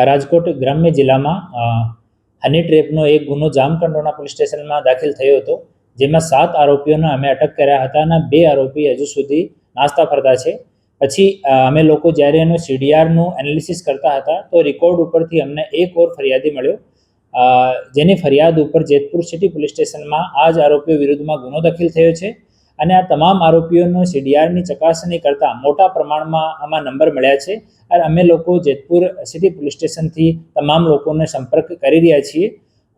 રાજકોટ ગ્રામ્ય જિલ્લામાં હની ટ્રેપનો એક ગુનો જામકંડોરણા પોલીસ સ્ટેશનમાં દાખલ થયો હતો, જેમાં 7 આરોપીઓને અમે અટક કર્યા હતા અને 2 આરોપી હજુ સુધી નાસ્તા ફરતા છે. પછી અમે લોકો જ્યારે એનું CDRનું એનાલિસિસ કરતા હતા તો રેકોર્ડ ઉપરથી અમને એક ઓર ફરિયાદી મળ્યો, જેની ફરિયાદ ઉપર જેતપુર સિટી પોલીસ સ્ટેશનમાં આ જ આરોપીઓ વિરુદ્ધમાં ગુનો દાખલ થયો છે. અને આ તમામ આરોપીઓનો CDRની ચકાસણી કરતાં મોટા પ્રમાણમાં આમાં નંબર મળ્યા છે. અને અમે લોકો જેતપુર સિટી પોલીસ સ્ટેશનથી તમામ લોકોને સંપર્ક કરી રહ્યા છીએ.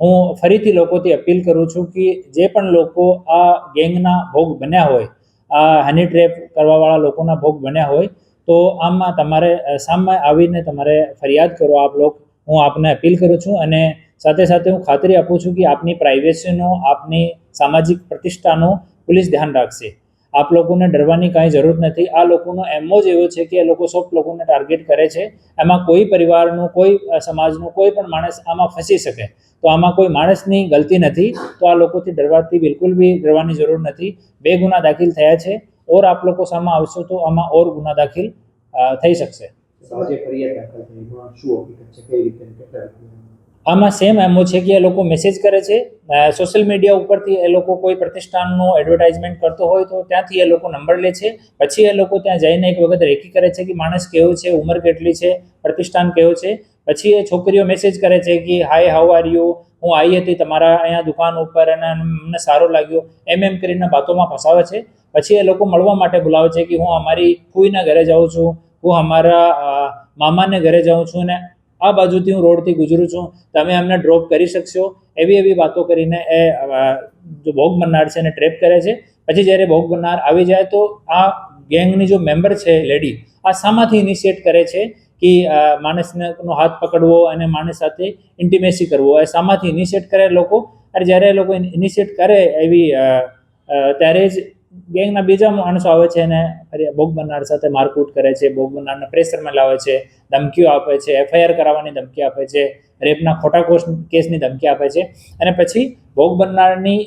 હું ફરીથી લોકોથી અપીલ કરું છું કે જે પણ લોકો આ ગેંગના ભોગ બન્યા હોય, આ હની ટ્રેપ કરવાવાળા લોકોના ભોગ બન્યા હોય, તો આમાં તમારે સામે આવીને તમારે ફરિયાદ કરો આપ લોકો. હું આપને અપીલ કરું છું અને સાથે સાથે હું ખાતરી આપું છું કે આપની પ્રાઇવેસીનો, આપની સામાજિક પ્રતિષ્ઠાનો પોલીસ ધ્યાન રાખશે. આપ લોકોને ડરવાની કાંઈ જરૂર નથી. આ લોકોનો એમો જ એવો છે કે એ લોકો સૌ લોકોને ટાર્ગેટ કરે છે. એમાં કોઈ પરિવારનું, કોઈ સમાજનું કોઈ પણ માણસ આમાં ફસી શકે. તો આમાં કોઈ માણસની ગલતી નથી. તો આ લોકોથી બિલકુલ બી ડરવાની જરૂર નથી. 2 ગુના દાખલ થયા છે. ઓર આપ લોકો સામે આવશો તો આમાં ઓર ગુના દાખલ થઈ શકશે. આમાં સેમ એમો છે કે એ લોકો મેસેજ કરે છે સોશિયલ મીડિયા ઉપરથી. એ લોકો કોઈ પ્રતિષ્ઠાનનું એડવર્ટાઇઝમેન્ટ કરતો હોય તો ત્યાંથી એ લોકો નંબર લે છે. પછી એ લોકો ત્યાં જઈને એક વખત રેકી કરે છે કે માણસ કેવો છે, ઉંમર કેટલી છે, પ્રતિષ્ઠાન કેવો છે. પછી એ છોકરીઓ મેસેજ કરે છે કે હાય, હાઉ આર યુ, હું આવી હતી તમારા અહીંયા દુકાન ઉપર અને અમને સારું લાગ્યું, એમ કરીને વાતોમાં ફસાવે છે. પછી એ લોકો મળવા માટે બોલાવે છે કે હું અમારી ફૂઈના ઘરે જાઉં છું, હું અમારા મામાને ઘરે જાઉં છું અને આ બાજુથી હું રોડથી ગુજરું છું, તમે અમને ડ્રોપ કરી શકશો, એવી વાતો કરીને એ જો ભોગ બનનાર છે એને ટ્રેપ કરે છે. પછી જ્યારે ભોગ બનનાર આવી જાય તો આ ગેંગની જો મેમ્બર છે લેડી, આ શામાંથી ઇનિશિએટ કરે છે કે માણસનો હાથ પકડવો અને માણસ સાથે ઇન્ટિમેસી કરવો, એ શામાંથી ઇનિશિએટ કરે લોકો. અને જ્યારે એ લોકો ઇનિશિએટ કરે એવી ત્યારે જ ગેંગના બીજા માણસો આવે છે અને ભોગ બનનાર સાથે મારકૂટ કરે છે, ભોગ બનનારને પ્રેશરમાં લાવે છે, ધમકીઓ આપે છે, FIR કરાવવાની ધમકી આપે છે, રેપના ખોટા કેસની ધમકી આપે છે. અને પછી ભોગ બનનારની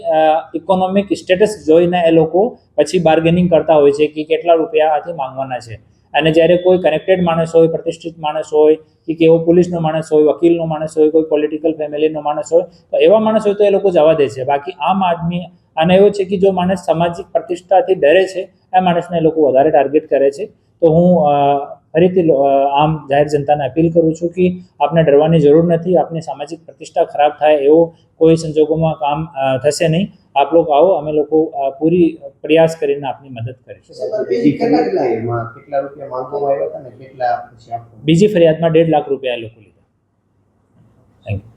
ઇકોનોમિક સ્ટેટસ જોઈને એ લોકો પછી બાર્ગેનિંગ કરતા હોય છે કે કેટલા રૂપિયા આથી માંગવાના છે. અને જ્યારે કોઈ કનેક્ટેડ માણસ હોય, પ્રતિષ્ઠિત માણસ હોય, કે કેવો પોલીસનો માણસ હોય, વકીલનો માણસ હોય, કોઈ પોલિટિકલ ફેમિલીનો માણસ હોય, તો એવા માણસ હોય તો એ લોકો જવા દે છે. બાકી આમ આદમી અને એવો છે કે જો માણસ સામાજિક પ્રતિષ્ઠાથી ડરે છે, આ માણસને એ લોકો વધારે ટાર્ગેટ કરે છે. તો હું ફરીથી આમ જાહેર જનતાને અપીલ કરું છું કે આપને ડરવાની જરૂર નથી. આપની સામાજિક પ્રતિષ્ઠા ખરાબ થાય એવો કોઈ સંજોગોમાં કામ થશે નહીં. આપ લોકો આવો, અમે લોકો પૂરી પ્રયાસ કરીને આપની મદદ કરીશું. બીજી ફરિયાદમાં 1.5 લાખ રૂપિયા એ લોકો લીધા. Thank you.